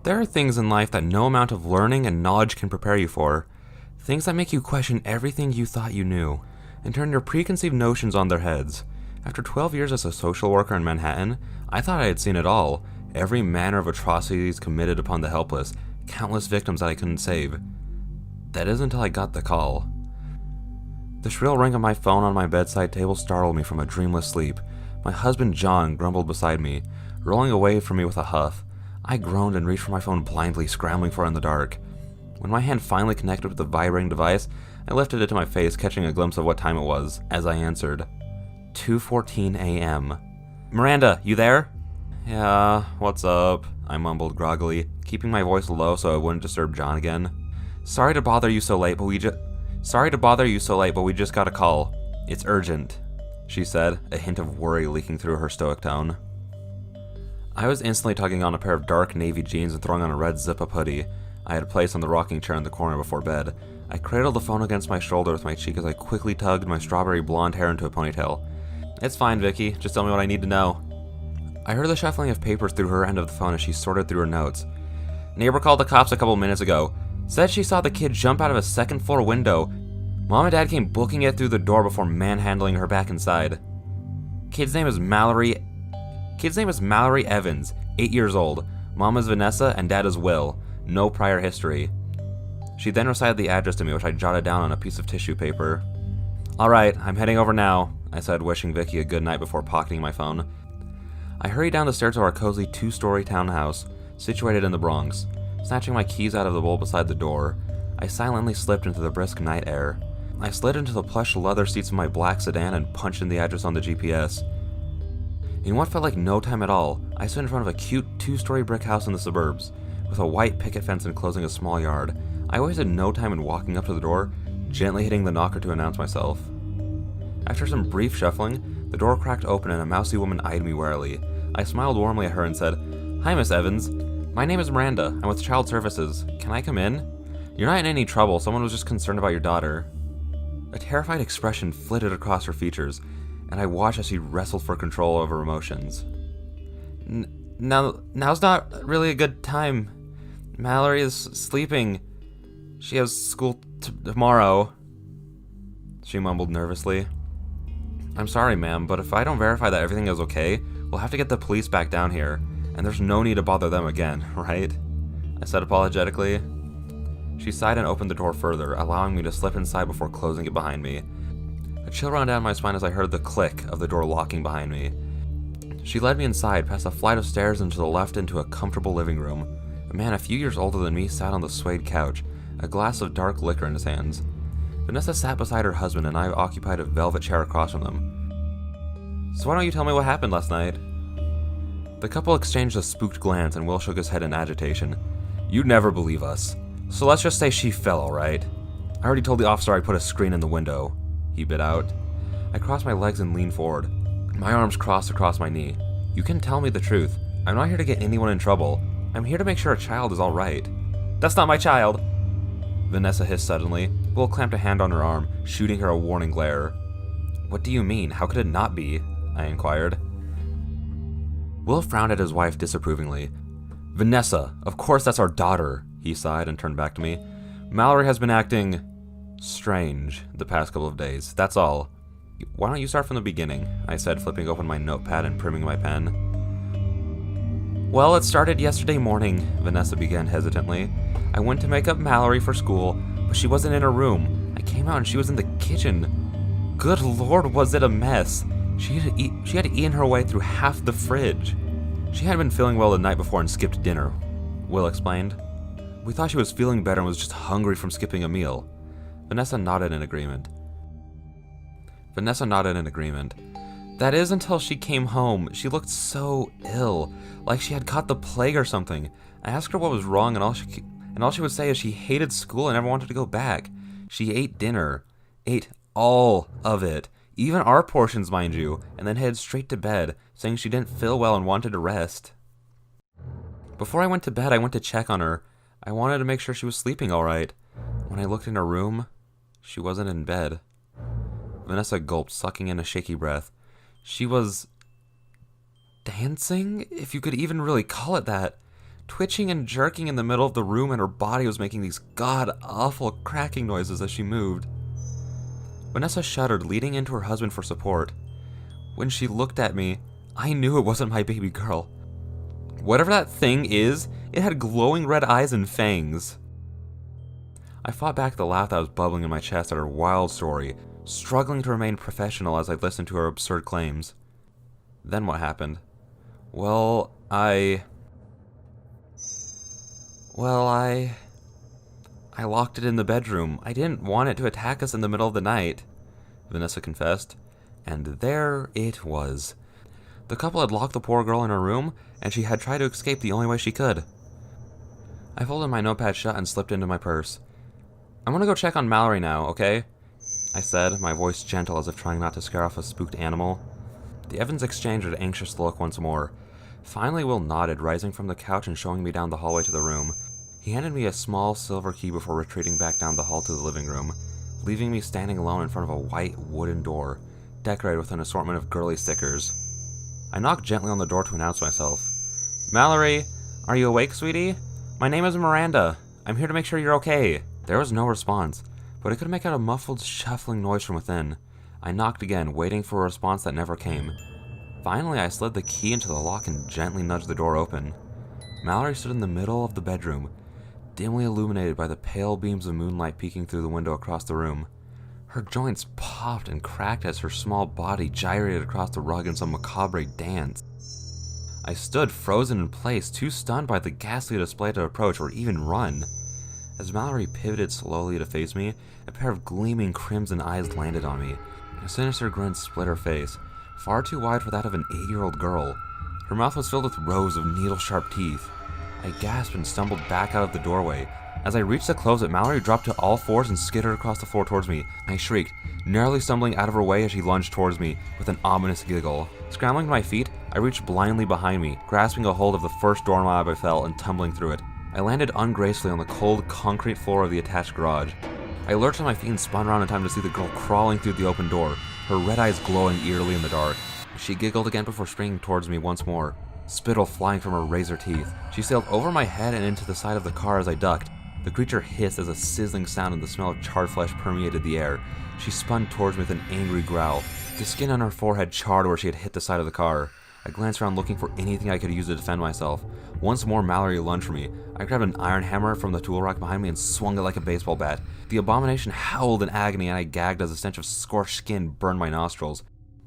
There are things in life that no amount of learning and knowledge can prepare you for. Things that make you question everything you thought you knew, and turn your preconceived notions on their heads. After 12 years as a social worker in Manhattan, I thought I had seen it all. Every manner of atrocities committed upon the helpless, countless victims that I couldn't save. That is until I got the call. The shrill ring of my phone on my bedside table startled me from a dreamless sleep. My husband John grumbled beside me, rolling away from me with a huff. I groaned and reached for my phone blindly, scrambling for it in the dark. When my hand finally connected with the vibrating device, I lifted it to my face, catching a glimpse of what time it was, as I answered. 2:14 a.m. "Miranda, you there?" "Yeah, what's up?" I mumbled groggily, keeping my voice low so I wouldn't disturb John again. Sorry to bother you so late, but we just got a call. It's urgent," she said, a hint of worry leaking through her stoic tone. I was instantly tugging on a pair of dark navy jeans and throwing on a red zip-up hoodie I had placed on the rocking chair in the corner before bed. I cradled the phone against my shoulder with my cheek as I quickly tugged my strawberry blonde hair into a ponytail. "It's fine, Vicky. Just tell me what I need to know." I heard the shuffling of papers through her end of the phone as she sorted through her notes. "Neighbor called the cops a couple minutes ago. Said she saw the kid jump out of a second-floor window. Mom and Dad came booking it through the door before manhandling her back inside. Kid's name is Mallory Evans, 8 years old. Mom is Vanessa and Dad is Will. No prior history." She then recited the address to me, which I jotted down on a piece of tissue paper. "All right, I'm heading over now," I said, wishing Vicky a good night before pocketing my phone. I hurried down the stairs to our cozy 2-story townhouse, situated in the Bronx. Snatching my keys out of the bowl beside the door, I silently slipped into the brisk night air. I slid into the plush leather seats of my black sedan and punched in the address on the GPS. In what felt like no time at all, I stood in front of a cute 2-story brick house in the suburbs, with a white picket fence enclosing a small yard. I wasted no time in walking up to the door, gently hitting the knocker to announce myself. After some brief shuffling, the door cracked open and a mousy woman eyed me warily. I smiled warmly at her and said, "Hi, Miss Evans. My name is Miranda. I'm with Child Services. Can I come in? You're not in any trouble. Someone was just concerned about your daughter." A terrified expression flitted across her features, and I watched as she wrestled for control over emotions. Now's not really a good time. Mallory is sleeping. She has school tomorrow," she mumbled nervously. "I'm sorry, ma'am, but if I don't verify that everything is okay, we'll have to get the police back down here, and there's no need to bother them again, right?" I said apologetically. She sighed and opened the door further, allowing me to slip inside before closing it behind me. A chill ran down my spine as I heard the click of the door locking behind me. She led me inside, past a flight of stairs and to the left into a comfortable living room. A man a few years older than me sat on the suede couch, a glass of dark liquor in his hands. Vanessa sat beside her husband and I occupied a velvet chair across from them. "So why don't you tell me what happened last night?" The couple exchanged a spooked glance and Will shook his head in agitation. "You'd never believe us. So let's just say she fell, alright? I already told the officer I'd put a screen in the window," he bit out. I crossed my legs and leaned forward, my arms crossed across my knee. "You can tell me the truth. I'm not here to get anyone in trouble. I'm here to make sure a child is alright." "That's not my child!" Vanessa hissed suddenly. Will clamped a hand on her arm, shooting her a warning glare. "What do you mean? How could it not be?" I inquired. Will frowned at his wife disapprovingly. "Vanessa, of course that's our daughter," he sighed and turned back to me. "Mallory has been acting strange the past couple of days, that's all. Why don't you start from the beginning?" I said, flipping open my notepad and priming my pen. "Well, it started yesterday morning," Vanessa began hesitantly. "I went to make up Mallory for school, but she wasn't in her room. I came out and she was in the kitchen. Good Lord, was it a mess. She had eaten her way through half the fridge. She hadn't been feeling well the night before and skipped dinner," Will explained. "We thought she was feeling better and was just hungry from skipping a meal." Vanessa nodded in agreement. "That is until she came home. She looked so ill, like she had caught the plague or something. I asked her what was wrong and all she would say is she hated school and never wanted to go back. She ate dinner. Ate all of it. Even our portions, mind you, and then headed straight to bed, saying she didn't feel well and wanted to rest. Before I went to bed, I went to check on her. I wanted to make sure she was sleeping all right. When I looked in her room, she wasn't in bed." Vanessa gulped, sucking in a shaky breath. "She was dancing, if you could even really call it that. twitching and jerking in the middle of the room, and her body was making these god-awful cracking noises as she moved. Vanessa shuddered, leaning into her husband for support. When she looked at me, I knew it wasn't my baby girl. Whatever that thing is, it had glowing red eyes and fangs. I fought back the laugh that was bubbling in my chest at her wild story, struggling to remain professional as I listened to her absurd claims. Then what happened? I locked it in the bedroom. I didn't want it to attack us in the middle of the night, Vanessa confessed. And there it was. The couple had locked the poor girl in her room, and she had tried to escape the only way she could. I folded my notepad shut and slipped into my purse. I'm gonna go check on Mallory now, okay? I said, my voice gentle as if trying not to scare off a spooked animal. The Evans exchanged an anxious look once more. Finally, Will nodded, rising from the couch and showing me down the hallway to the room. He handed me a small silver key before retreating back down the hall to the living room, leaving me standing alone in front of a white wooden door, decorated with an assortment of girly stickers. I knocked gently on the door to announce myself. Mallory, are you awake, sweetie? My name is Miranda. I'm here to make sure you're okay. There was no response, but I could make out a muffled shuffling noise from within. I knocked again, waiting for a response that never came. Finally, I slid the key into the lock and gently nudged the door open. Mallory stood in the middle of the bedroom, dimly illuminated by the pale beams of moonlight peeking through the window across the room. Her joints popped and cracked as her small body gyrated across the rug in some macabre dance. I stood frozen in place, too stunned by the ghastly display to approach or even run. As Mallory pivoted slowly to face me, a pair of gleaming crimson eyes landed on me. A sinister grin split her face, far too wide for that of an 8-year-old girl. Her mouth was filled with rows of needle-sharp teeth. I gasped and stumbled back out of the doorway. As I reached the closet, Mallory dropped to all fours and skittered across the floor towards me. I shrieked, narrowly stumbling out of her way as she lunged towards me with an ominous giggle. Scrambling to my feet, I reached blindly behind me, grasping a hold of the first doorknob I felt and tumbling through it. I landed ungracefully on the cold concrete floor of the attached garage. I lurched on my feet and spun around in time to see the girl crawling through the open door, her red eyes glowing eerily in the dark. She giggled again before springing towards me once more, spittle flying from her razor teeth. She sailed over my head and into the side of the car as I ducked. The creature hissed as a sizzling sound and the smell of charred flesh permeated the air. She spun towards me with an angry growl. The skin on her forehead charred where she had hit the side of the car. I glanced around looking for anything I could use to defend myself. Once more, Mallory lunged for me. I grabbed an iron hammer from the tool rack behind me and swung it like a baseball bat. The abomination howled in agony and I gagged as a stench of scorched skin burned my nostrils.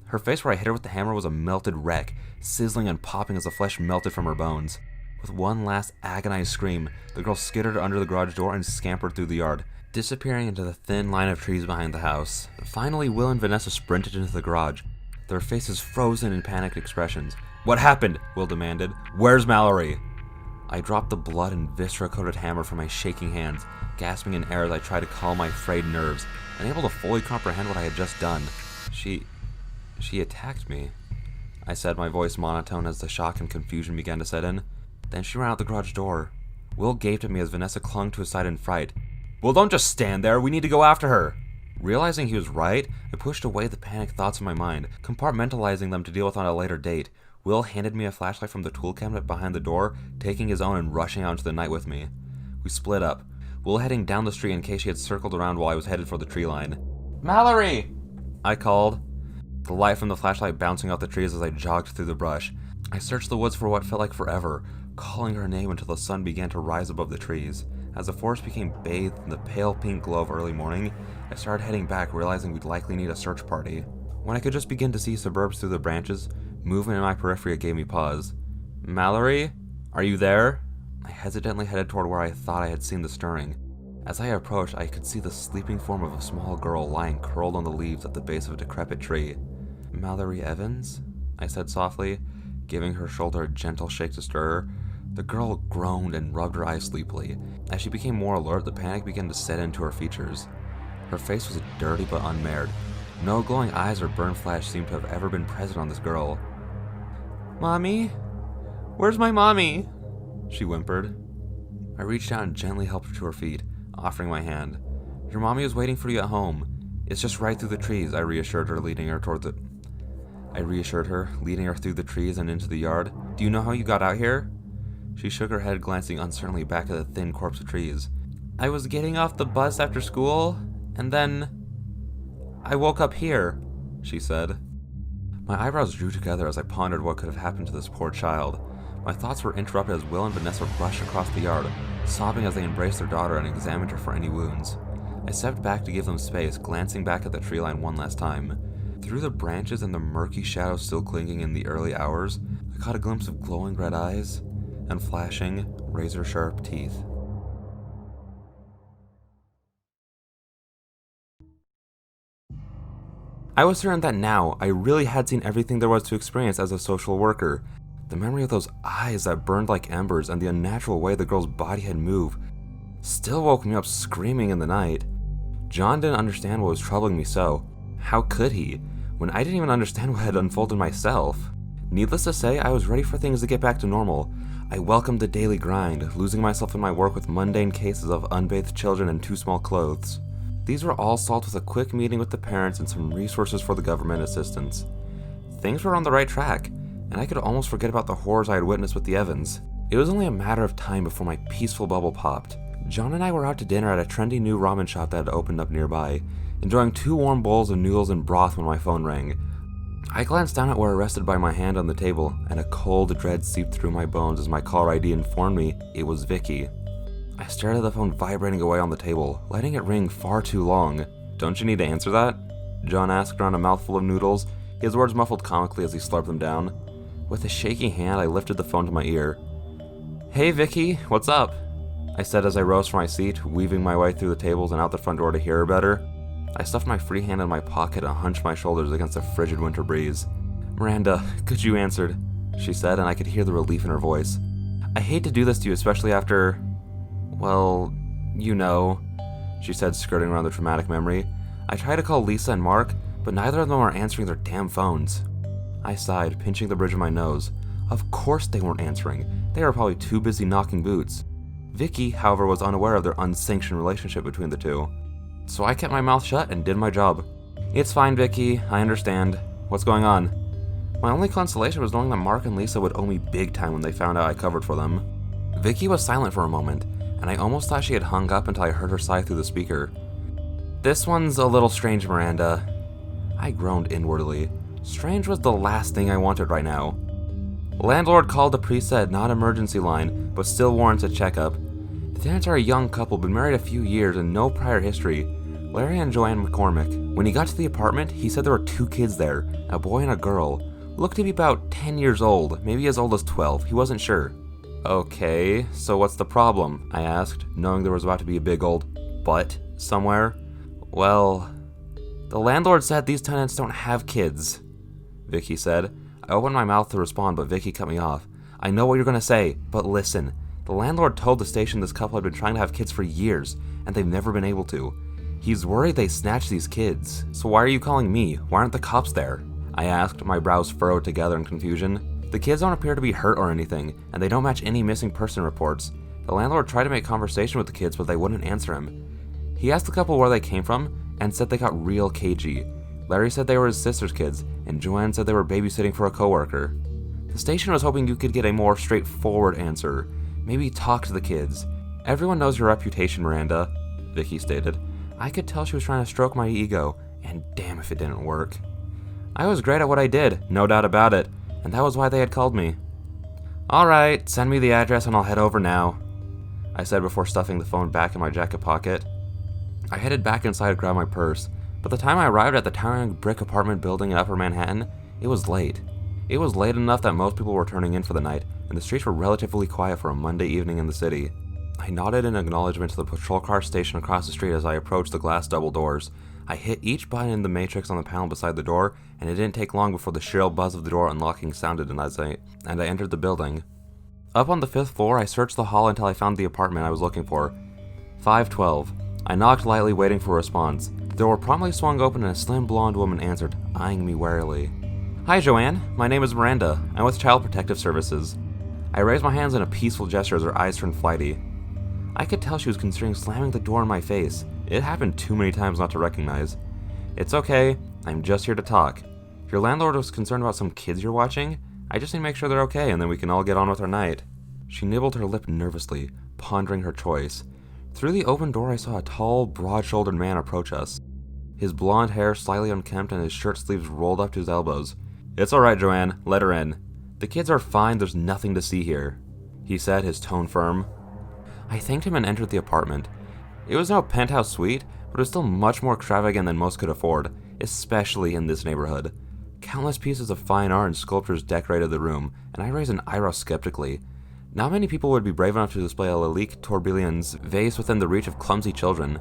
Her face where I hit her with the hammer was a melted wreck, sizzling and popping as the flesh melted from her bones. With one last agonized scream, the girl skittered under the garage door and scampered through the yard, disappearing into the thin line of trees behind the house. Finally, Will and Vanessa sprinted into the garage, their faces frozen in panicked expressions. What happened? Will demanded. Where's Mallory? I dropped the blood and viscera-coated hammer from my shaking hands, gasping in air as I tried to calm my frayed nerves, unable to fully comprehend what I had just done. She attacked me, I said, my voice monotone as the shock and confusion began to set in. Then she ran out the garage door. Will gaped at me as Vanessa clung to his side in fright. Well, don't just stand there. We need to go after her. Realizing he was right, I pushed away the panicked thoughts in my mind, compartmentalizing them to deal with on a later date. Will handed me a flashlight from the tool cabinet behind the door, taking his own and rushing out into the night with me. We split up, Will heading down the street in case she had circled around while I was headed for the tree line. Mallory! I called, the light from the flashlight bouncing off the trees as I jogged through the brush. I searched the woods for what felt like forever, calling her name until the sun began to rise above the trees. As the forest became bathed in the pale pink glow of early morning, I started heading back, realizing we'd likely need a search party. When I could just begin to see suburbs through the branches, movement in my periphery gave me pause. Mallory? Are you there? I hesitantly headed toward where I thought I had seen the stirring. As I approached, I could see the sleeping form of a small girl lying curled on the leaves at the base of a decrepit tree. Mallory Evans? I said softly, giving her shoulder a gentle shake to stir her. The girl groaned and rubbed her eyes sleepily. As she became more alert, the panic began to set into her features. Her face was dirty but unmarred. No glowing eyes or burned flesh seemed to have ever been present on this girl. Mommy? Where's my mommy? She whimpered. I reached out and gently helped her to her feet, offering my hand. Your mommy is waiting for you at home. It's just right through the trees, I reassured her, leading her through the trees and into the yard. Do you know how you got out here? She shook her head, glancing uncertainly back at the thin corpse of trees. I was getting off the bus after school, and then I woke up here, she said. My eyebrows drew together as I pondered what could have happened to this poor child. My thoughts were interrupted as Will and Vanessa rushed across the yard, sobbing as they embraced their daughter and examined her for any wounds. I stepped back to give them space, glancing back at the tree line one last time. Through the branches and the murky shadows still clinging in the early hours, I caught a glimpse of glowing red eyes and flashing, razor-sharp teeth. I was certain that now I really had seen everything there was to experience as a social worker. The memory of those eyes that burned like embers and the unnatural way the girl's body had moved still woke me up screaming in the night. John didn't understand what was troubling me so. How could he, when I didn't even understand what had unfolded myself? Needless to say, I was ready for things to get back to normal. I welcomed the daily grind, losing myself in my work with mundane cases of unbathed children and too small clothes. These were all solved with a quick meeting with the parents and some resources for the government assistance. Things were on the right track, and I could almost forget about the horrors I had witnessed with the Evans. It was only a matter of time before my peaceful bubble popped. John and I were out to dinner at a trendy new ramen shop that had opened up nearby, enjoying 2 warm bowls of noodles and broth when my phone rang. I glanced down at where it rested by my hand on the table, and a cold dread seeped through my bones as my caller ID informed me it was Vicky. I stared at the phone vibrating away on the table, letting it ring far too long. Don't you need to answer that? John asked around a mouthful of noodles, his words muffled comically as he slurped them down. With a shaky hand, I lifted the phone to my ear. Hey Vicky, what's up? I said as I rose from my seat, weaving my way through the tables and out the front door to hear her better. I stuffed my free hand in my pocket and hunched my shoulders against the frigid winter breeze. Miranda, good you answered, she said, and I could hear the relief in her voice. I hate to do this to you, especially after... well, you know, she said, skirting around the traumatic memory. I tried to call Lisa and Mark, but neither of them were answering their damn phones. I sighed, pinching the bridge of my nose. Of course they weren't answering. They were probably too busy knocking boots. Vicky, however, was unaware of their unsanctioned relationship between the two. So I kept my mouth shut and did my job. It's fine, Vicky. I understand. What's going on? My only consolation was knowing that Mark and Lisa would owe me big time when they found out I covered for them. Vicky was silent for a moment, and I almost thought she had hung up until I heard her sigh through the speaker. This one's a little strange, Miranda. I groaned inwardly. Strange was the last thing I wanted right now. Landlord called the preset non-emergency line, but still warrants a checkup. The tenants are a young couple, been married a few years and no prior history. Larry and Joanne McCormick. When he got to the apartment, he said there were 2 kids there, a boy and a girl. Looked to be about 10 years old, maybe as old as 12, he wasn't sure. Okay, so what's the problem? I asked, knowing there was about to be a big old but somewhere. Well, the landlord said these tenants don't have kids, Vicky said. I opened my mouth to respond, but Vicky cut me off. I know what you're gonna say, but listen. The landlord told the station this couple had been trying to have kids for years, and they've never been able to. He's worried they snatched these kids. So why are you calling me? Why aren't the cops there? I asked, my brows furrowed together in confusion. The kids don't appear to be hurt or anything, and they don't match any missing person reports. The landlord tried to make conversation with the kids, but they wouldn't answer him. He asked the couple where they came from, and said they got real cagey. Larry said they were his sister's kids, and Joanne said they were babysitting for a coworker. The station was hoping you could get a more straightforward answer. Maybe talk to the kids. Everyone knows your reputation, Miranda, Vicky stated. I could tell she was trying to stroke my ego, and damn if it didn't work. I was great at what I did, no doubt about it, and that was why they had called me. Alright, send me the address and I'll head over now, I said before stuffing the phone back in my jacket pocket. I headed back inside to grab my purse. By the time I arrived at the towering brick apartment building in Upper Manhattan, it was late. It was late enough that most people were turning in for the night, and the streets were relatively quiet for a Monday evening in the city. I nodded in acknowledgement to the patrol car stationed across the street as I approached the glass double doors. I hit each button in the matrix on the panel beside the door, and it didn't take long before the shrill buzz of the door unlocking sounded and I entered the building. Up on the 5th floor, I searched the hall until I found the apartment I was looking for. 512. I knocked lightly, waiting for a response. The door promptly swung open and a slim blonde woman answered, eyeing me warily. Hi, Joanne. My name is Miranda. I'm with Child Protective Services. I raised my hands in a peaceful gesture as her eyes turned flighty. I could tell she was considering slamming the door in my face. It happened too many times not to recognize. It's okay. I'm just here to talk. If your landlord was concerned about some kids you're watching, I just need to make sure they're okay and then we can all get on with our night. She nibbled her lip nervously, pondering her choice. Through the open door I saw a tall, broad-shouldered man approach us. His blonde hair slightly unkempt and his shirt sleeves rolled up to his elbows. "It's alright, Joanne. Let her in. The kids are fine, there's nothing to see here," he said, his tone firm. I thanked him and entered the apartment. It was no penthouse suite, but it was still much more extravagant than most could afford, especially in this neighborhood. Countless pieces of fine art and sculptures decorated the room, and I raised an eyebrow skeptically. Not many people would be brave enough to display a Lalique Tourbillon's vase within the reach of clumsy children.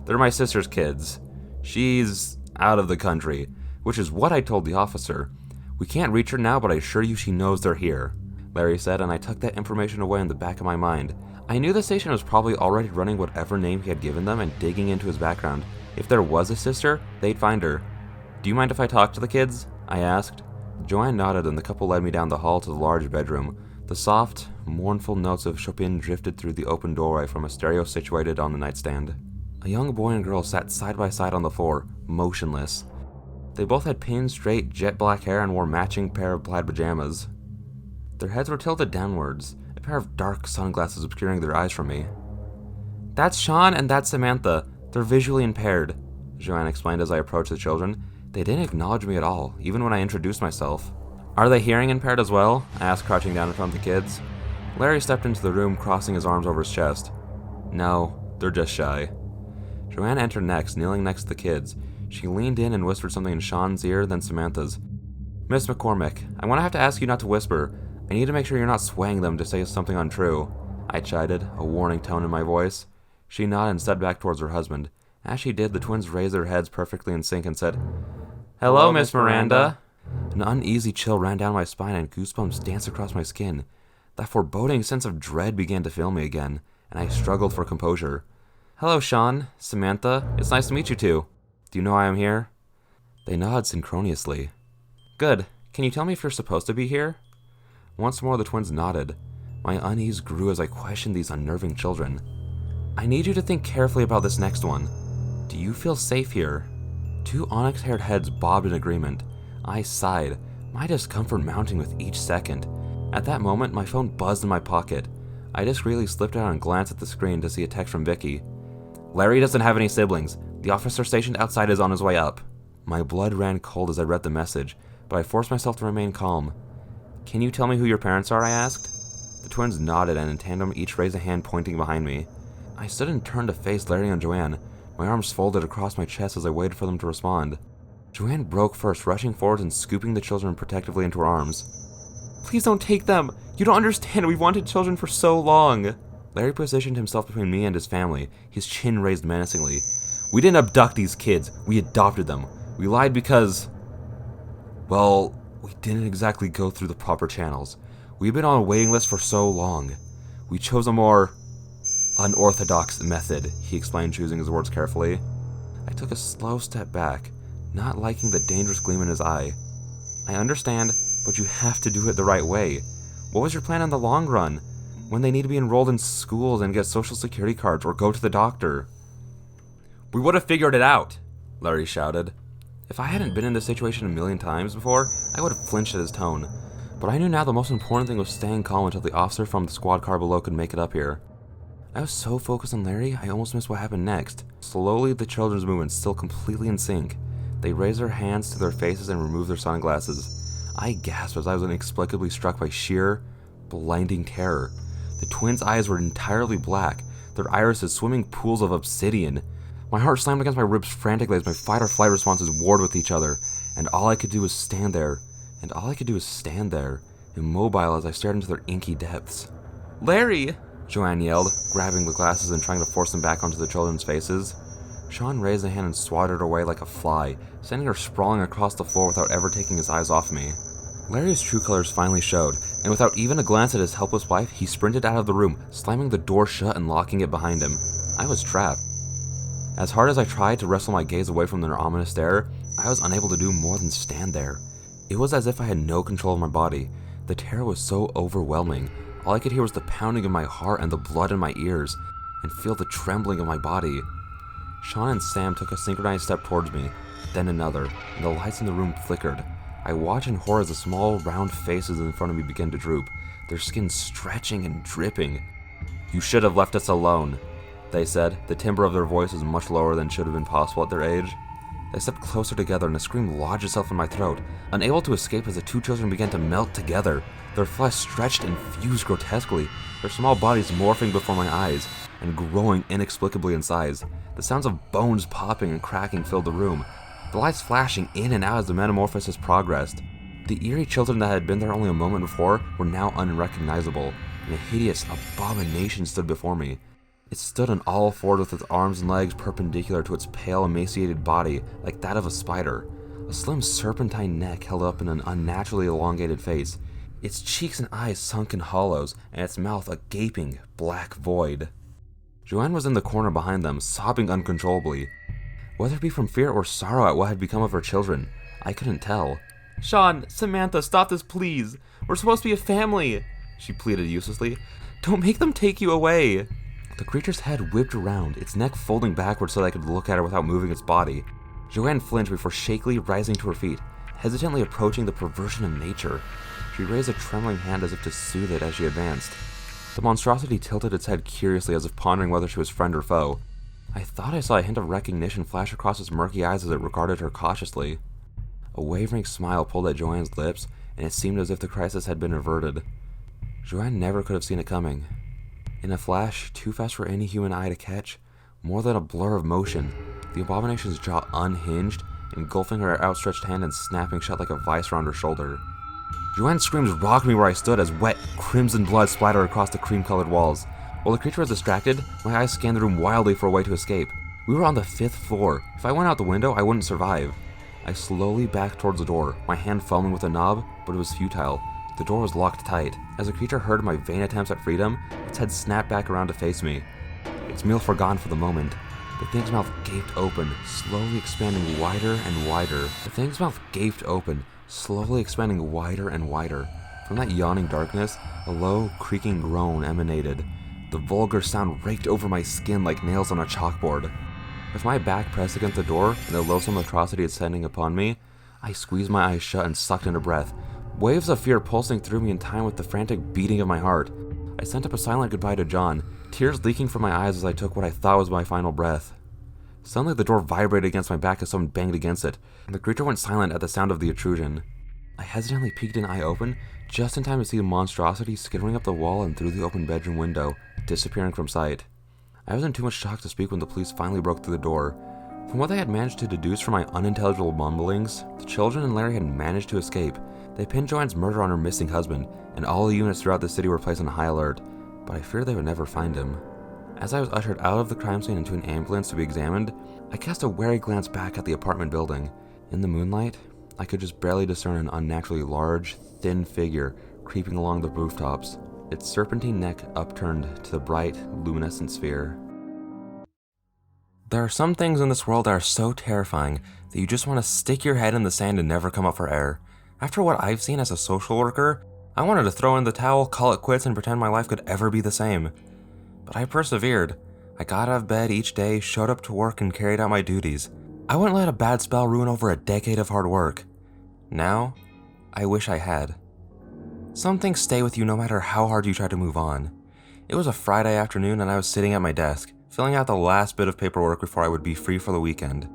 They're my sister's kids. She's out of the country, which is what I told the officer. "We can't reach her now, but I assure you she knows they're here," Larry said, and I tucked that information away in the back of my mind. I knew the station was probably already running whatever name he had given them and digging into his background. If there was a sister, they'd find her. "Do you mind if I talk to the kids?" I asked. Joanne nodded, and the couple led me down the hall to the large bedroom. The soft, mournful notes of Chopin drifted through the open doorway from a stereo situated on the nightstand. A young boy and girl sat side by side on the floor, motionless. They both had pin-straight, jet-black hair and wore matching pair of plaid pajamas. Their heads were tilted downwards, a pair of dark sunglasses obscuring their eyes from me. "That's Sean and that's Samantha. They're visually impaired," Joanne explained as I approached the children. They didn't acknowledge me at all, even when I introduced myself. "Are they hearing impaired as well?" I asked, crouching down in front of the kids. Larry stepped into the room, crossing his arms over his chest. "No, they're just shy." Joanne entered next, kneeling next to the kids. She leaned in and whispered something in Sean's ear, then Samantha's. "Miss McCormick, I'm going to have to ask you not to whisper. I need to make sure you're not swaying them to say something untrue," I chided, a warning tone in my voice. She nodded and stepped back towards her husband. As she did, the twins raised their heads perfectly in sync and said, "Hello, Miss Miranda." An uneasy chill ran down my spine and goosebumps danced across my skin. That foreboding sense of dread began to fill me again, and I struggled for composure. "Hello, Sean, Samantha. It's nice to meet you two. Do you know why I'm here?" They nodded synchronously. "Good. Can you tell me if you're supposed to be here?" Once more the twins nodded. My unease grew as I questioned these unnerving children. "I need you to think carefully about this next one. Do you feel safe here?" Two onyx-haired heads bobbed in agreement. I sighed, my discomfort mounting with each second. At that moment, my phone buzzed in my pocket. I discreetly slipped out and glanced at the screen to see a text from Vicky. "Larry doesn't have any siblings. The officer stationed outside is on his way up." My blood ran cold as I read the message, but I forced myself to remain calm. "Can you tell me who your parents are?" I asked. The twins nodded and in tandem each raised a hand pointing behind me. I stood and turned to face Larry and Joanne, my arms folded across my chest as I waited for them to respond. Joanne broke first, rushing forward and scooping the children protectively into her arms. "Please don't take them! You don't understand, we've wanted children for so long!" Larry positioned himself between me and his family, his chin raised menacingly. "We didn't abduct these kids, we adopted them. We lied because... well, we didn't exactly go through the proper channels. We've been on a waiting list for so long. We chose a more unorthodox method," he explained, choosing his words carefully. I took a slow step back, not liking the dangerous gleam in his eye. "I understand, but you have to do it the right way. What was your plan in the long run, when they need to be enrolled in schools and get social security cards or go to the doctor?" "We would have figured it out," Larry shouted. If I hadn't been in this situation a million times before, I would have flinched at his tone. But I knew now the most important thing was staying calm until the officer from the squad car below could make it up here. I was so focused on Larry, I almost missed what happened next. Slowly, the children's movements still completely in sync. They raised their hands to their faces and removed their sunglasses. I gasped as I was inexplicably struck by sheer, blinding terror. The twins' eyes were entirely black, their irises swimming pools of obsidian. My heart slammed against my ribs frantically as my fight-or-flight responses warred with each other, and all I could do was stand there, immobile as I stared into their inky depths. "Larry!" Joanne yelled, grabbing the glasses and trying to force them back onto the children's faces. Sean raised a hand and swatted her away like a fly, sending her sprawling across the floor without ever taking his eyes off me. Larry's true colors finally showed, and without even a glance at his helpless wife, he sprinted out of the room, slamming the door shut and locking it behind him. I was trapped. As hard as I tried to wrestle my gaze away from their ominous stare, I was unable to do more than stand there. It was as if I had no control of my body. The terror was so overwhelming. All I could hear was the pounding of my heart and the blood in my ears, and feel the trembling of my body. Sean and Sam took a synchronized step towards me, then another, and the lights in the room flickered. I watched in horror as the small, round faces in front of me began to droop. their skin stretching and dripping. "You should have left us alone," they said. The timbre of their voice was much lower than should have been possible at their age. They stepped closer together and a scream lodged itself in my throat, unable to escape as the two children began to melt together. Their flesh stretched and fused grotesquely, their small bodies morphing before my eyes and growing inexplicably in size. The sounds of bones popping and cracking filled the room, the lights flashing in and out as the metamorphosis progressed. The eerie children that had been there only a moment before were now unrecognizable, and a hideous abomination stood before me. It stood on all fours with its arms and legs perpendicular to its pale, emaciated body like that of a spider. A slim serpentine neck held up in an unnaturally elongated face, its cheeks and eyes sunk in hollows, and its mouth a gaping, black void. Joanne was in the corner behind them, sobbing uncontrollably. Whether it be from fear or sorrow at what had become of her children, I couldn't tell. "Sean, Samantha, stop this, please. We're supposed to be a family," she pleaded uselessly. "Don't make them take you away." The creature's head whipped around, its neck folding backwards so that I could look at her without moving its body. Joanne flinched before shakily rising to her feet, hesitantly approaching the perversion of nature. She raised a trembling hand as if to soothe it as she advanced. The monstrosity tilted its head curiously as if pondering whether she was friend or foe. I thought I saw a hint of recognition flash across its murky eyes as it regarded her cautiously. A wavering smile pulled at Joanne's lips, and it seemed as if the crisis had been averted. Joanne never could have seen it coming. In a flash, too fast for any human eye to catch, more than a blur of motion, the abomination's jaw unhinged, engulfing her outstretched hand and snapping shut like a vice around her shoulder. Joanne's screams rocked me where I stood as wet, crimson blood splattered across the cream-colored walls. While the creature was distracted, my eyes scanned the room wildly for a way to escape. We were on the 5th floor. If I went out the window, I wouldn't survive. I slowly backed towards the door, my hand fumbling with the knob, but it was futile. The door was locked tight. As the creature heard my vain attempts at freedom, its head snapped back around to face me. Its meal forgone for the moment. The thing's mouth gaped open, slowly expanding wider and wider. From that yawning darkness, a low, creaking groan emanated. The vulgar sound raked over my skin like nails on a chalkboard. With my back pressed against the door and the loathsome atrocity descending upon me, I squeezed my eyes shut and sucked in a breath, waves of fear pulsing through me in time with the frantic beating of my heart. I sent up a silent goodbye to John, tears leaking from my eyes as I took what I thought was my final breath. Suddenly the door vibrated against my back as someone banged against it, and the creature went silent at the sound of the intrusion. I hesitantly peeked an eye open, just in time to see the monstrosity skittering up the wall and through the open bedroom window, disappearing from sight. I was in too much shock to speak when the police finally broke through the door. From what they had managed to deduce from my unintelligible mumblings, the children and Larry had managed to escape. They pinned Joanne's murder on her missing husband, and all the units throughout the city were placed on high alert, but I feared they would never find him. As I was ushered out of the crime scene into an ambulance to be examined, I cast a wary glance back at the apartment building. In the moonlight, I could just barely discern an unnaturally large, thin figure creeping along the rooftops, its serpentine neck upturned to the bright, luminescent sphere. There are some things in this world that are so terrifying that you just want to stick your head in the sand and never come up for air. After what I've seen as a social worker, I wanted to throw in the towel, call it quits, and pretend my life could ever be the same. But I persevered. I got out of bed each day, showed up to work, and carried out my duties. I wouldn't let a bad spell ruin over a decade of hard work. Now, I wish I had. Some things stay with you no matter how hard you try to move on. It was a Friday afternoon and I was sitting at my desk, filling out the last bit of paperwork before I would be free for the weekend.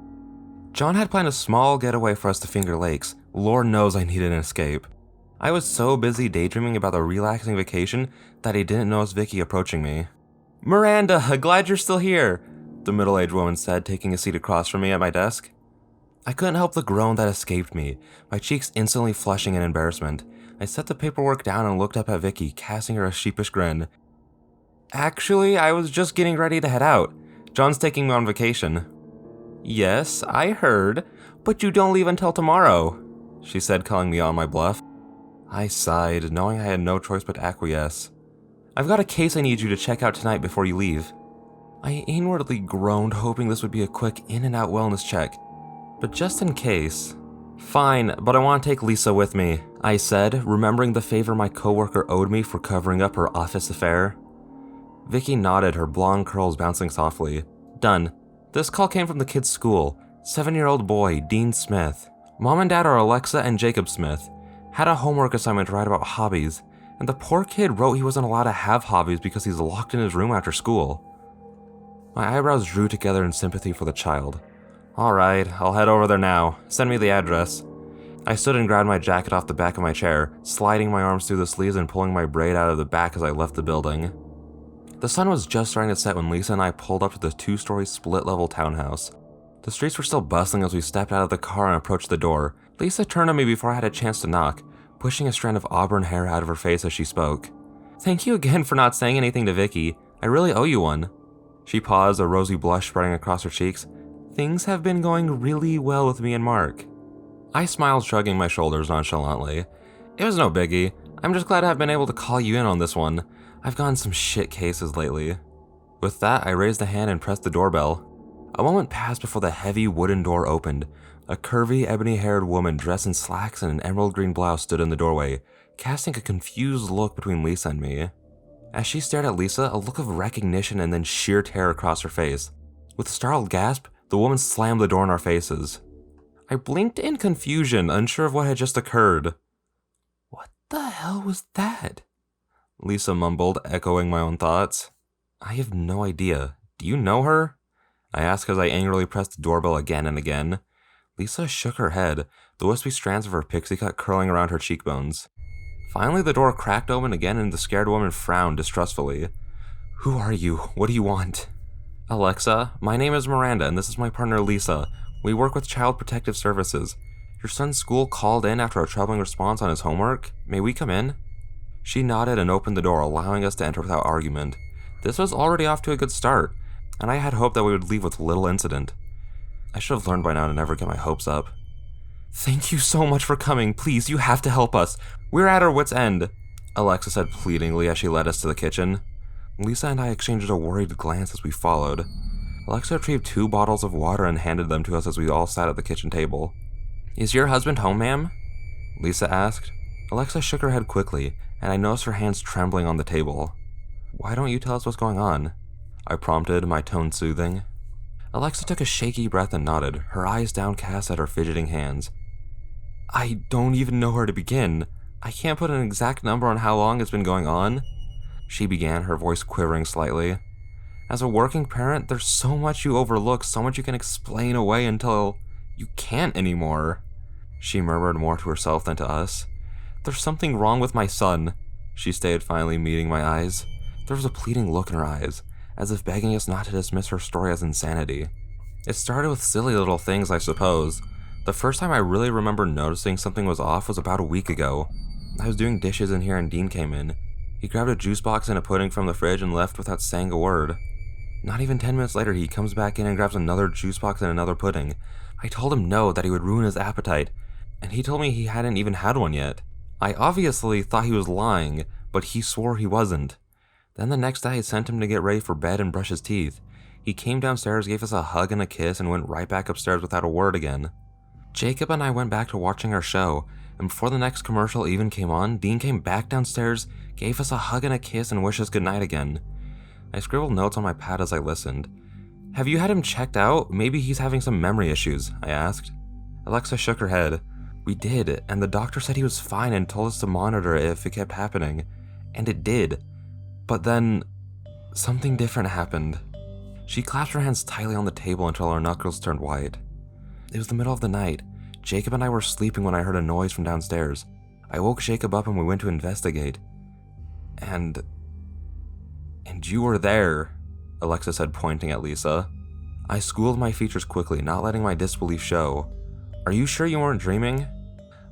John had planned a small getaway for us to Finger Lakes. Lord knows I needed an escape. I was so busy daydreaming about the relaxing vacation that I didn't notice Vicky approaching me. "Miranda, glad you're still here," the middle-aged woman said, taking a seat across from me at my desk. I couldn't help the groan that escaped me, my cheeks instantly flushing in embarrassment. I set the paperwork down and looked up at Vicky, casting her a sheepish grin. "Actually, I was just getting ready to head out. John's taking me on vacation." "Yes, I heard, but you don't leave until tomorrow," she said, calling me on my bluff. I sighed, knowing I had no choice but to acquiesce. "I've got a case I need you to check out tonight before you leave." I inwardly groaned, hoping this would be a quick in-and-out wellness check. But just in case... "Fine, but I want to take Lisa with me," I said, remembering the favor my coworker owed me for covering up her office affair. Vicky nodded, her blonde curls bouncing softly. "Done. This call came from the kid's school. 7-year-old boy, Dean Smith. Mom and Dad are Alexa and Jacob Smith. Had a homework assignment to write about hobbies, And the poor kid wrote he wasn't allowed to have hobbies because he's locked in his room after school. My eyebrows drew together in sympathy for the child. Alright, I'll head over there now. Send me the address. I stood and grabbed my jacket off the back of my chair, sliding my arms through the sleeves and pulling my braid out of the back as I left the building. The sun was just starting to set when Lisa and I pulled up to the 2-story split-level townhouse. The streets were still bustling as we stepped out of the car and approached the door. Lisa turned to me before I had a chance to knock, pushing a strand of auburn hair out of her face as she spoke. Thank you again for not saying anything to Vicky. I really owe you one. She paused, a rosy blush spreading across her cheeks. Things have been going really well with me and Mark. I smiled, shrugging my shoulders nonchalantly. It was no biggie. I'm just glad I've been able to call you in on this one. I've gotten some shit cases lately. With that, I raised a hand and pressed the doorbell. A moment passed before the heavy wooden door opened. A curvy, ebony-haired woman dressed in slacks and an emerald green blouse stood in the doorway, casting a confused look between Lisa and me. As she stared at Lisa, a look of recognition and then sheer terror across her face. With a startled gasp, the woman slammed the door in our faces. I blinked in confusion, unsure of what had just occurred. What the hell was that? Lisa mumbled, echoing my own thoughts. I have no idea. Do you know her? I asked as I angrily pressed the doorbell again and again. Lisa shook her head, the wispy strands of her pixie cut curling around her cheekbones. Finally, the door cracked open again and the scared woman frowned distrustfully. Who are you? What do you want? Alexa, my name is Miranda and this is my partner Lisa. We work with Child Protective Services. Your son's school called in after a troubling response on his homework. May we come in? She nodded and opened the door, allowing us to enter without argument. This was already off to a good start, and I had hoped that we would leave with little incident. I should have learned by now to never get my hopes up. Thank you so much for coming. Please, you have to help us. We're at our wits' end, Alexa said pleadingly as she led us to the kitchen. Lisa and I exchanged a worried glance as we followed. Alexa retrieved 2 bottles of water and handed them to us as we all sat at the kitchen table. Is your husband home, ma'am? Lisa asked. Alexa shook her head quickly, and I noticed her hands trembling on the table. Why don't you tell us what's going on? I prompted, my tone soothing. Alexa took a shaky breath and nodded, her eyes downcast at her fidgeting hands. I don't even know where to begin. I can't put an exact number on how long it's been going on. She began, her voice quivering slightly. As a working parent, there's so much you overlook, so much you can explain away until you can't anymore. She murmured more to herself than to us. There's something wrong with my son, she stated, finally meeting my eyes. There was a pleading look in her eyes, as if begging us not to dismiss her story as insanity. It started with silly little things, I suppose. The first time I really remember noticing something was off was about a week ago. I was doing dishes in here and Dean came in. He grabbed a juice box and a pudding from the fridge and left without saying a word. Not even 10 minutes later, he comes back in and grabs another juice box and another pudding. I told him no, that he would ruin his appetite, and he told me he hadn't even had one yet. I obviously thought he was lying, but he swore he wasn't. Then the next day I sent him to get ready for bed and brush his teeth. He came downstairs, gave us a hug and a kiss, and went right back upstairs without a word again. Jacob and I went back to watching our show, and before the next commercial even came on, Dean came back downstairs, gave us a hug and a kiss, and wished us goodnight again. I scribbled notes on my pad as I listened. Have you had him checked out? Maybe he's having some memory issues, I asked. Alexa shook her head. We did, and the doctor said he was fine and told us to monitor it if it kept happening. And it did. But then, something different happened. She clasped her hands tightly on the table until her knuckles turned white. It was the middle of the night. Jacob and I were sleeping when I heard a noise from downstairs. I woke Jacob up and we went to investigate. And you were there, Alexa said, pointing at Lisa. I schooled my features quickly, not letting my disbelief show. Are you sure you weren't dreaming?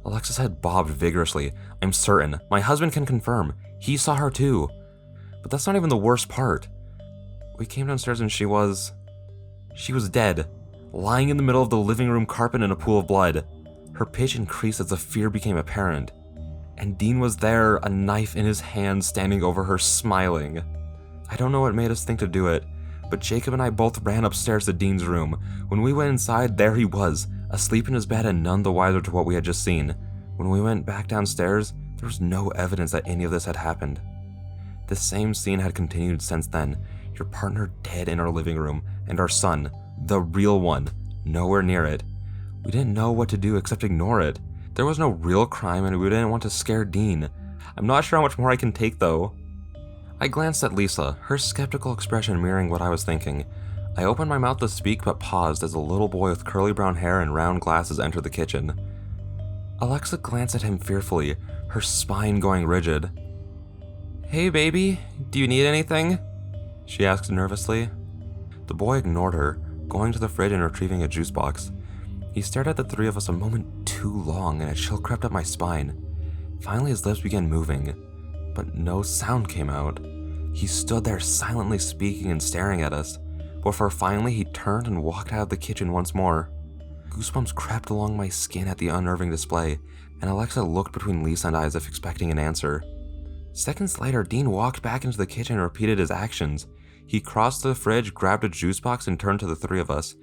Alexa's head bobbed vigorously. I'm certain. My husband can confirm. He saw her too. But that's not even the worst part. We came downstairs and she was dead, lying in the middle of the living room carpet in a pool of blood. Her pitch increased as the fear became apparent. And Dean was there, a knife in his hand, standing over her, smiling. I don't know what made us think to do it, but Jacob and I both ran upstairs to Dean's room. When we went inside, there he was, asleep in his bed and none the wiser to what we had just seen. When we went back downstairs, there was no evidence that any of this had happened. The same scene had continued since then, your partner dead in our living room, and our son, the real one, nowhere near it. We didn't know what to do except ignore it. There was no real crime and we didn't want to scare Dean. I'm not sure how much more I can take, though. I glanced at Lisa, her skeptical expression mirroring what I was thinking. I opened my mouth to speak but paused as a little boy with curly brown hair and round glasses entered the kitchen. Alexa glanced at him fearfully, her spine going rigid. "Hey baby, do you need anything?" she asked nervously. The boy ignored her, going to the fridge and retrieving a juice box. He stared at the three of us a moment too long and a chill crept up my spine. Finally his lips began moving, but no sound came out. He stood there silently speaking and staring at us, before finally he turned and walked out of the kitchen once more. Goosebumps crept along my skin at the unnerving display, and Alexa looked between Lisa and I as if expecting an answer. Seconds later, Dean walked back into the kitchen and repeated his actions. He crossed to the fridge, grabbed a juice box, and turned to the three of us.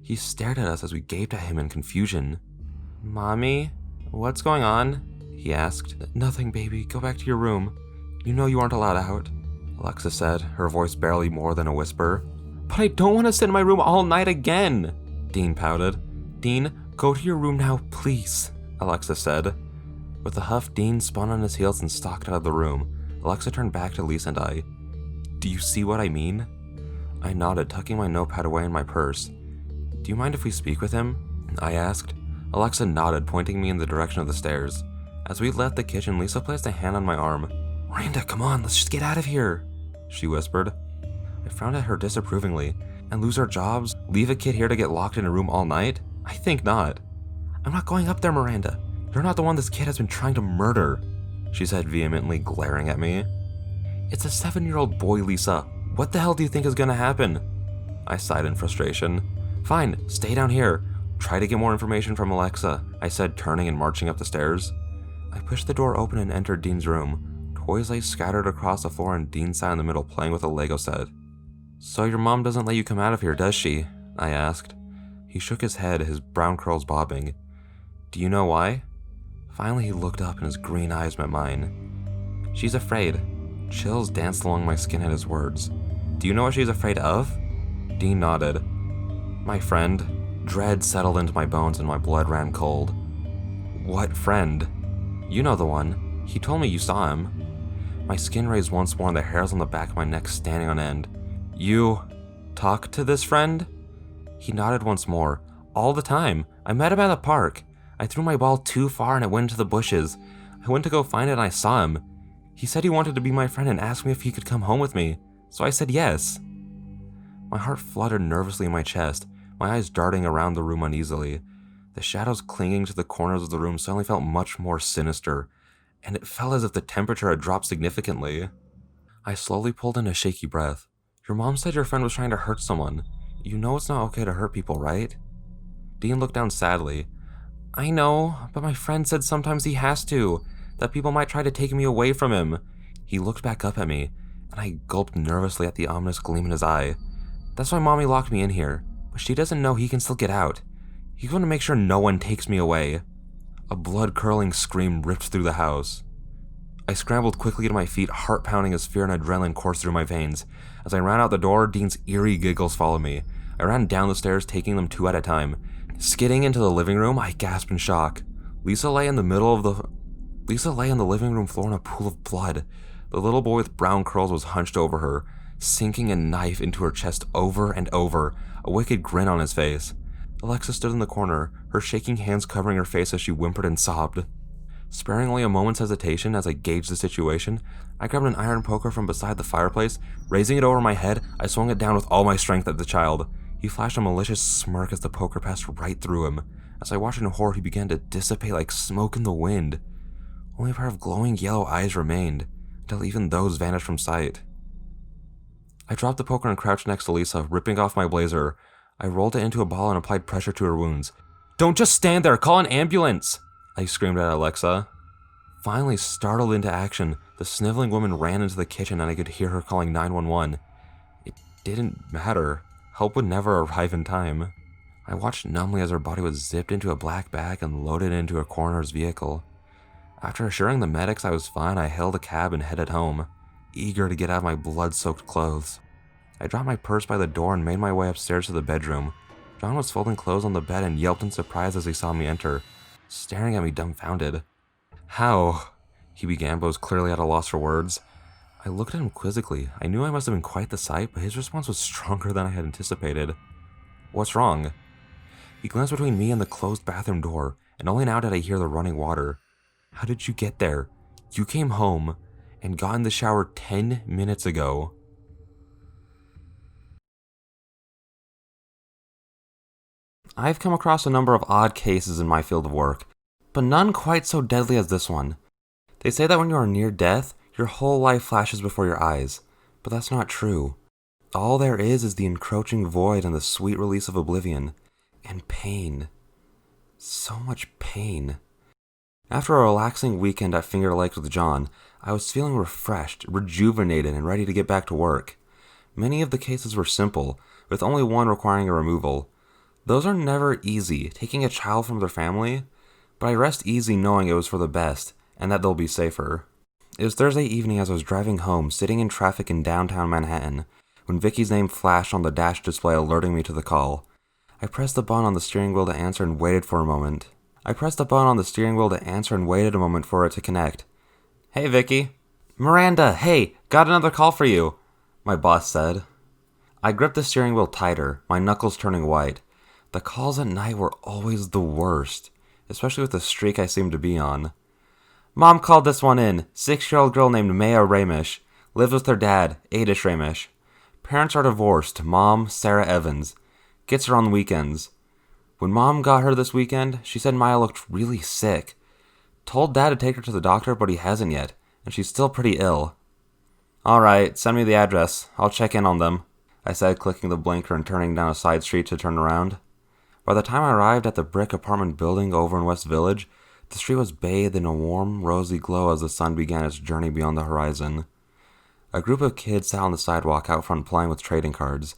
He stared at us as we gaped at him in confusion. "Mommy, what's going on?" he asked. "Nothing, baby. Go back to your room. You know you aren't allowed out," Alexa said, her voice barely more than a whisper. "But I don't want to sit in my room all night again," Dean pouted. "Dean, go to your room now, please," Alexa said. With a huff, Dean spun on his heels and stalked out of the room. Alexa turned back to Lisa and I. "Do you see what I mean?" I nodded, tucking my notepad away in my purse. "Do you mind if we speak with him?" I asked. Alexa nodded, pointing me in the direction of the stairs. As we left the kitchen, Lisa placed a hand on my arm. "Miranda, come on, let's just get out of here," she whispered. I frowned at her disapprovingly. "And lose our jobs? Leave a kid here to get locked in a room all night? I think not." "I'm not going up there, Miranda. You're not the one this kid has been trying to murder," she said vehemently, glaring at me. "It's a 7-year-old boy, Lisa. What the hell do you think is gonna happen?" I sighed in frustration. "Fine, stay down here. Try to get more information from Alexa," I said, turning and marching up the stairs. I pushed the door open and entered Dean's room. Toys lay scattered across the floor and Dean sat in the middle playing with a Lego set. "So your mom doesn't let you come out of here, does she?" I asked. He shook his head, his brown curls bobbing. "Do you know why?" Finally he looked up and his green eyes met mine. "She's afraid." Chills danced along my skin at his words. "Do you know what she's afraid of?" Dean nodded. "My friend." Dread settled into my bones and my blood ran cold. "What friend?" "You know the one. He told me you saw him." My skin raised once more and the hairs on the back of my neck standing on end. "You talk to this friend?" He nodded once more. "All the time. I met him at the park. I threw my ball too far and it went into the bushes. I went to go find it and I saw him. He said he wanted to be my friend and asked me if he could come home with me. So I said yes." My heart fluttered nervously in my chest, my eyes darting around the room uneasily. The shadows clinging to the corners of the room suddenly felt much more sinister, and it felt as if the temperature had dropped significantly. I slowly pulled in a shaky breath. "Your mom said your friend was trying to hurt someone. You know it's not okay to hurt people, right?" Dean looked down sadly. "I know, but my friend said sometimes he has to, that people might try to take me away from him." He looked back up at me, and I gulped nervously at the ominous gleam in his eye. "That's why Mommy locked me in here, but she doesn't know he can still get out. He's going to make sure no one takes me away." A blood-curdling scream ripped through the house. I scrambled quickly to my feet, heart pounding as fear and adrenaline coursed through my veins. As I ran out the door, Dean's eerie giggles followed me. I ran down the stairs, taking them two at a time. Skidding into the living room, I gasped in shock. Lisa lay in the living room floor in a pool of blood. The little boy with brown curls was hunched over her, sinking a knife into her chest over and over, a wicked grin on his face. Alexa stood in the corner, her shaking hands covering her face as she whimpered and sobbed. Sparing only a moment's hesitation as I gauged the situation, I grabbed an iron poker from beside the fireplace. Raising it over my head, I swung it down with all my strength at the child. He flashed a malicious smirk as the poker passed right through him. As I watched in horror, he began to dissipate like smoke in the wind. Only a pair of glowing yellow eyes remained, until even those vanished from sight. I dropped the poker and crouched next to Lisa, ripping off my blazer. I rolled it into a ball and applied pressure to her wounds. "Don't just stand there, call an ambulance!" I screamed at Alexa. Finally startled into action, the sniveling woman ran into the kitchen and I could hear her calling 911. It didn't matter. Help would never arrive in time. I watched numbly as her body was zipped into a black bag and loaded into a coroner's vehicle. After assuring the medics I was fine, I hailed a cab and headed home, eager to get out of my blood-soaked clothes. I dropped my purse by the door and made my way upstairs to the bedroom. John was folding clothes on the bed and yelped in surprise as he saw me enter, staring at me dumbfounded. "How?" he began, but was clearly at a loss for words. I looked at him quizzically. I knew I must have been quite the sight, but his response was stronger than I had anticipated. What's wrong? He glanced between me and the closed bathroom door, and only now did I hear the running water. How did you get there? You came home and got in the shower 10 minutes ago. I've come across a number of odd cases in my field of work, but none quite so deadly as this one. They say that when you are near death, your whole life flashes before your eyes, but that's not true. All there is the encroaching void and the sweet release of oblivion. And pain. So much pain. After a relaxing weekend at Finger Lakes with John, I was feeling refreshed, rejuvenated, and ready to get back to work. Many of the cases were simple, with only one requiring a removal. Those are never easy, taking a child from their family, but I rest easy knowing it was for the best, and that they'll be safer. It was Thursday evening as I was driving home, sitting in traffic in downtown Manhattan, when Vicky's name flashed on the dash display alerting me to the call. I pressed the button on the steering wheel to answer and waited a moment for it to connect. Hey, Vicky. Miranda, hey, got another call for you, my boss said. I gripped the steering wheel tighter, my knuckles turning white. The calls at night were always the worst, especially with the streak I seemed to be on. Mom called this one in. 6-year-old girl named Maya Ramish. Lives with her dad, Adish Ramish. Parents are divorced. Mom, Sarah Evans. Gets her on weekends. When Mom got her this weekend, she said Maya looked really sick. Told Dad to take her to the doctor, but he hasn't yet, and she's still pretty ill. Alright, send me the address. I'll check in on them, I said, clicking the blinker and turning down a side street to turn around. By the time I arrived at the brick apartment building over in West Village, the street was bathed in a warm, rosy glow as the sun began its journey beyond the horizon. A group of kids sat on the sidewalk out front playing with trading cards.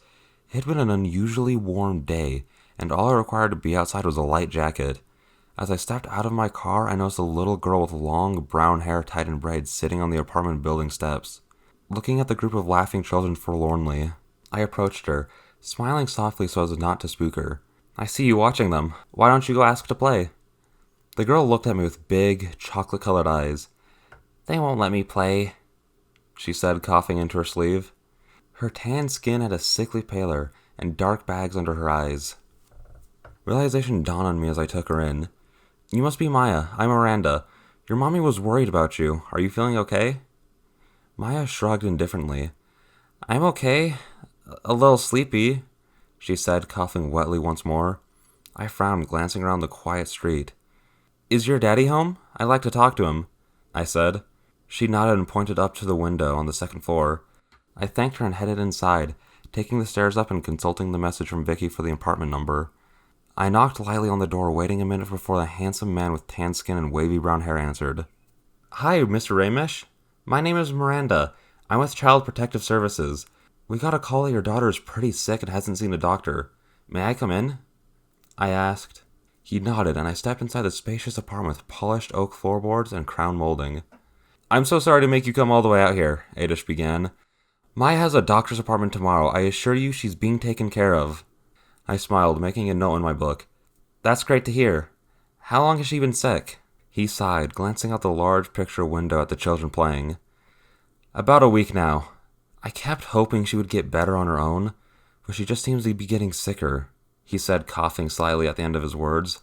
It had been an unusually warm day, and all I required to be outside was a light jacket. As I stepped out of my car, I noticed a little girl with long brown hair tied in braids sitting on the apartment building steps. Looking at the group of laughing children forlornly, I approached her, smiling softly so as not to spook her. I see you watching them. Why don't you go ask to play? The girl looked at me with big, chocolate-colored eyes. They won't let me play, she said, coughing into her sleeve. Her tan skin had a sickly pallor and dark bags under her eyes. Realization dawned on me as I took her in. You must be Maya. I'm Miranda. Your mommy was worried about you. Are you feeling okay? Maya shrugged indifferently. I'm okay. A little sleepy, she said, coughing wetly once more. I frowned, glancing around the quiet street. Is your daddy home? I'd like to talk to him, I said. She nodded and pointed up to the window on the second floor. I thanked her and headed inside, taking the stairs up and consulting the message from Vicky for the apartment number. I knocked lightly on the door, waiting a minute before the handsome man with tan skin and wavy brown hair answered. Hi, Mr. Ramish. My name is Miranda. I'm with Child Protective Services. We got a call that your daughter is pretty sick and hasn't seen a doctor. May I come in? I asked. He nodded, and I stepped inside the spacious apartment with polished oak floorboards and crown molding. I'm so sorry to make you come all the way out here, Adish began. Maya has a doctor's appointment tomorrow. I assure you she's being taken care of. I smiled, making a note in my book. That's great to hear. How long has she been sick? He sighed, glancing out the large picture window at the children playing. About a week now. I kept hoping she would get better on her own, but she just seems to be getting sicker, he said, coughing slightly at the end of his words.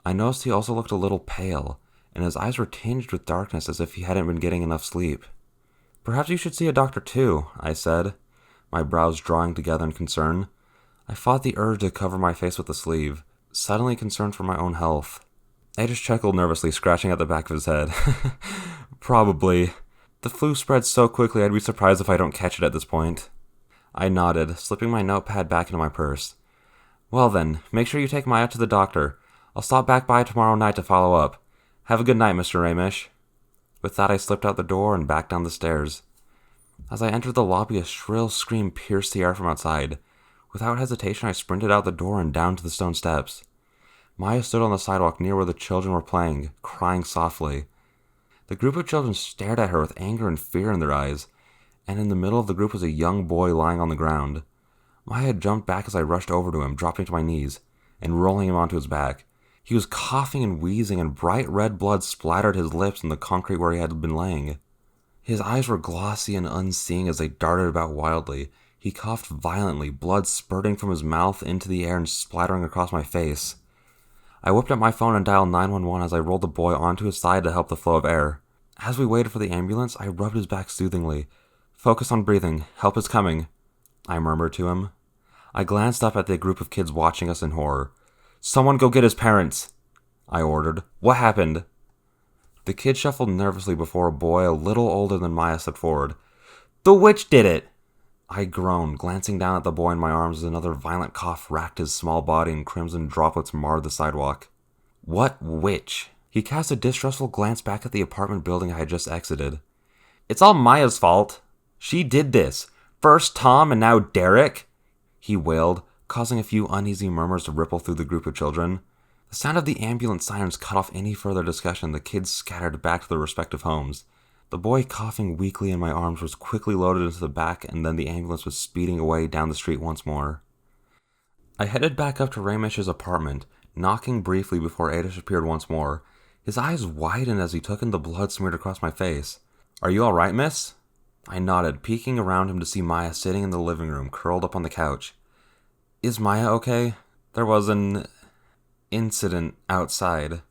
I noticed he also looked a little pale, and his eyes were tinged with darkness as if he hadn't been getting enough sleep. Perhaps you should see a doctor too, I said, my brows drawing together in concern. I fought the urge to cover my face with the sleeve, suddenly concerned for my own health. I just chuckled nervously, scratching at the back of his head. Probably. The flu spreads so quickly I'd be surprised if I don't catch it at this point. I nodded, slipping my notepad back into my purse. Well then, make sure you take Maya to the doctor. I'll stop back by tomorrow night to follow up. Have a good night, Mr. Ramish. With that, I slipped out the door and back down the stairs. As I entered the lobby, a shrill scream pierced the air from outside. Without hesitation, I sprinted out the door and down to the stone steps. Maya stood on the sidewalk near where the children were playing, crying softly. The group of children stared at her with anger and fear in their eyes, and in the middle of the group was a young boy lying on the ground. Maya jumped back as I rushed over to him, dropping to my knees, and rolling him onto his back. He was coughing and wheezing, and bright red blood splattered his lips and the concrete where he had been laying. His eyes were glossy and unseeing as they darted about wildly. He coughed violently, blood spurting from his mouth into the air and splattering across my face. I whipped up my phone and dialed 911 as I rolled the boy onto his side to help the flow of air. As we waited for the ambulance, I rubbed his back soothingly. "Focus on breathing. Help is coming," I murmured to him. I glanced up at the group of kids watching us in horror. "Someone go get his parents," I ordered. "What happened?" The kid shuffled nervously before a boy a little older than Maya stepped forward. "The witch did it!" I groaned, glancing down at the boy in my arms as another violent cough racked his small body and crimson droplets marred the sidewalk. "What witch?" He cast a distrustful glance back at the apartment building I had just exited. "It's all Maya's fault. She did this. First Tom and now Derek," he wailed, causing a few uneasy murmurs to ripple through the group of children. The sound of the ambulance sirens cut off any further discussion. The kids scattered back to their respective homes. The boy coughing weakly in my arms was quickly loaded into the back, and then the ambulance was speeding away down the street once more. I headed back up to Ramish's apartment, knocking briefly before Adish appeared once more. His eyes widened as he took in the blood smeared across my face. "Are you all right, miss?" I nodded, peeking around him to see Maya sitting in the living room, curled up on the couch. "Is Maya okay? There was an incident outside."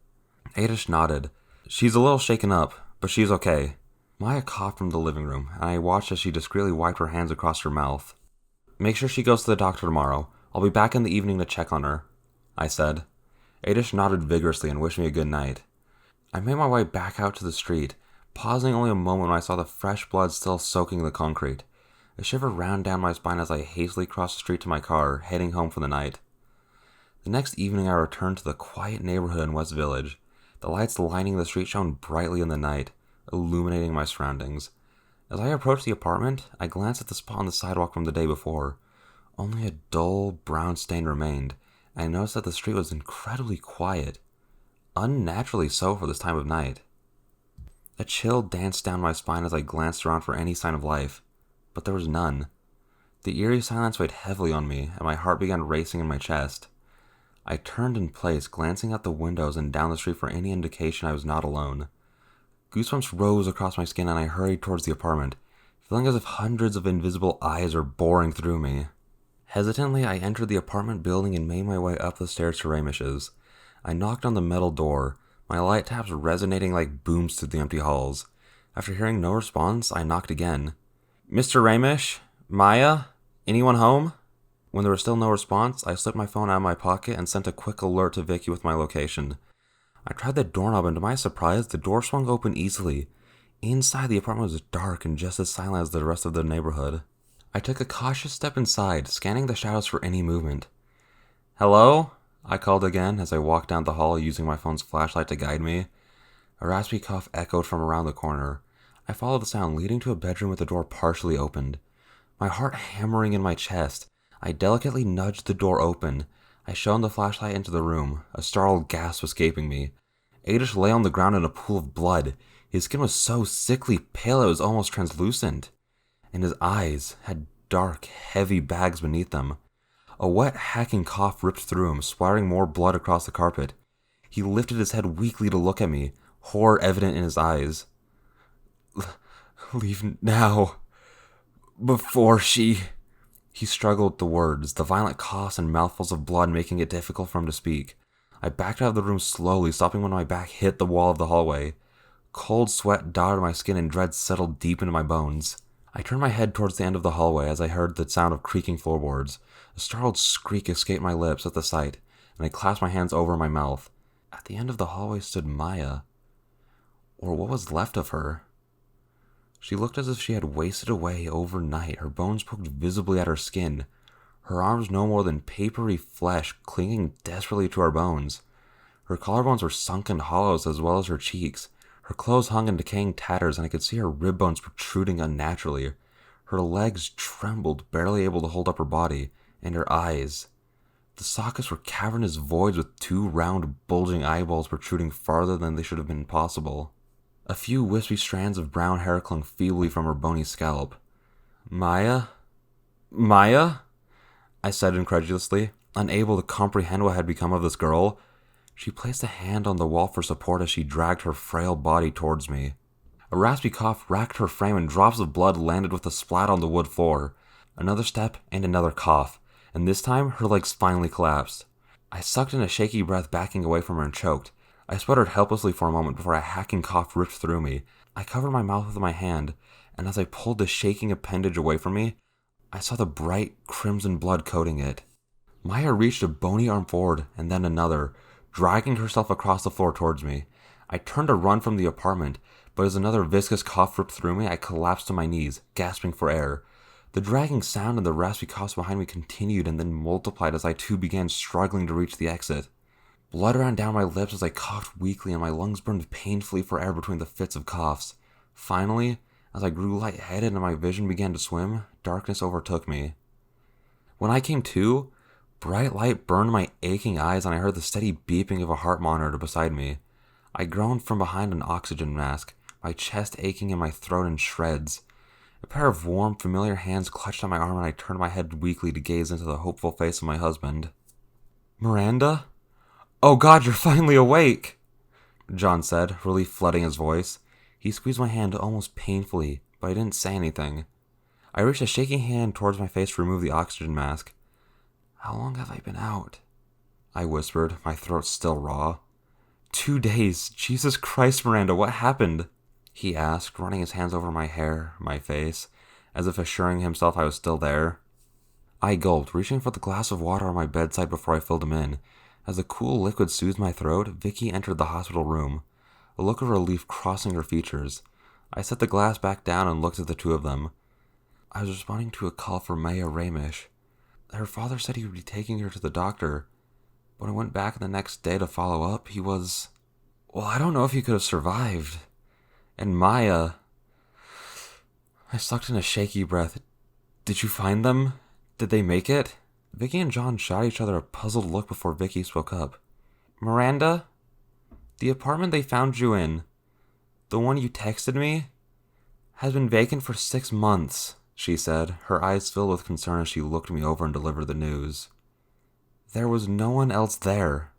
Adish nodded. "She's a little shaken up, but she's okay." Maya coughed from the living room, and I watched as she discreetly wiped her hands across her mouth. "Make sure she goes to the doctor tomorrow. I'll be back in the evening to check on her," I said. Adish nodded vigorously and wished me a good night. I made my way back out to the street, pausing only a moment when I saw the fresh blood still soaking the concrete. A shiver ran down my spine as I hastily crossed the street to my car, heading home for the night. The next evening I returned to the quiet neighborhood in West Village. The lights lining the street shone brightly in the night, illuminating my surroundings. As I approached the apartment, I glanced at the spot on the sidewalk from the day before. Only a dull brown stain remained, and I noticed that the street was incredibly quiet, unnaturally so for this time of night. A chill danced down my spine as I glanced around for any sign of life, but there was none. The eerie silence weighed heavily on me, and my heart began racing in my chest. I turned in place, glancing out the windows and down the street for any indication I was not alone. Goosebumps rose across my skin, and I hurried towards the apartment, feeling as if hundreds of invisible eyes were boring through me. Hesitantly, I entered the apartment building and made my way up the stairs to Ramish's. I knocked on the metal door, my light taps resonating like booms through the empty halls. After hearing no response, I knocked again. "Mr. Ramish? Maya? Anyone home?" When there was still no response, I slipped my phone out of my pocket and sent a quick alert to Vicky with my location. I tried the doorknob, and to my surprise, the door swung open easily. Inside, the apartment was dark and just as silent as the rest of the neighborhood. I took a cautious step inside, scanning the shadows for any movement. "Hello?" I called again as I walked down the hall using my phone's flashlight to guide me. A raspy cough echoed from around the corner. I followed the sound, leading to a bedroom with the door partially opened. My heart hammering in my chest, I delicately nudged the door open. I shone the flashlight into the room, a startled gasp escaping me. Adish lay on the ground in a pool of blood. His skin was so sickly pale it was almost translucent, and his eyes had dark, heavy bags beneath them. A wet, hacking cough ripped through him, splattering more blood across the carpet. He lifted his head weakly to look at me, horror evident in his eyes. "Leave now, before she..." He struggled with the words, the violent coughs and mouthfuls of blood making it difficult for him to speak. I backed out of the room slowly, stopping when my back hit the wall of the hallway. Cold sweat dotted my skin and dread settled deep into my bones. I turned my head towards the end of the hallway as I heard the sound of creaking floorboards. A startled shriek escaped my lips at the sight, and I clasped my hands over my mouth. At the end of the hallway stood Maya, or what was left of her. She looked as if she had wasted away overnight, her bones poked visibly at her skin, her arms no more than papery flesh clinging desperately to her bones. Her collarbones were sunken hollows as well as her cheeks. Her clothes hung in decaying tatters, and I could see her rib bones protruding unnaturally. Her legs trembled, barely able to hold up her body, and her eyes. The sockets were cavernous voids with two round, bulging eyeballs protruding farther than they should have been possible. A few wispy strands of brown hair clung feebly from her bony scalp. "Maya? Maya?" I said incredulously, unable to comprehend what had become of this girl. She placed a hand on the wall for support as she dragged her frail body towards me. A raspy cough racked her frame and drops of blood landed with a splat on the wood floor. Another step and another cough, and this time her legs finally collapsed. I sucked in a shaky breath, backing away from her, and choked. I sputtered helplessly for a moment before a hacking cough ripped through me. I covered my mouth with my hand, and as I pulled the shaking appendage away from me, I saw the bright crimson blood coating it. Maya reached a bony arm forward, and then another, dragging herself across the floor towards me. I turned to run from the apartment, but as another viscous cough ripped through me, I collapsed to my knees, gasping for air. The dragging sound and the raspy coughs behind me continued and then multiplied as I too began struggling to reach the exit. Blood ran down my lips as I coughed weakly, and my lungs burned painfully for air between the fits of coughs. Finally, as I grew lightheaded and my vision began to swim, darkness overtook me. When I came to, bright light burned my aching eyes and I heard the steady beeping of a heart monitor beside me. I groaned from behind an oxygen mask, my chest aching and my throat in shreds. A pair of warm, familiar hands clutched at my arm and I turned my head weakly to gaze into the hopeful face of my husband. "Miranda? Oh God, you're finally awake!" John said, relief flooding his voice. He squeezed my hand almost painfully, but I didn't say anything. I reached a shaking hand towards my face to remove the oxygen mask. "How long have I been out?" I whispered, my throat still raw. 2 days. Jesus Christ, Miranda, what happened?" he asked, running his hands over my hair, my face, as if assuring himself I was still there. I gulped, reaching for the glass of water on my bedside before I filled him in. As the cool liquid soothed my throat, Vicky entered the hospital room, a look of relief crossing her features. I set the glass back down and looked at the two of them. I was responding to a call from Maya Raimish. Her father said he would be taking her to the doctor. When I went back the next day to follow up, he was... Well, I don't know if he could have survived. And Maya... I sucked in a shaky breath. "Did you find them? Did they make it?" Vicky and John shot each other a puzzled look before Vicky spoke up. "Miranda? The apartment they found you in, the one you texted me, has been vacant for 6 months, she said, her eyes filled with concern as she looked me over and delivered the news. There was no one else there.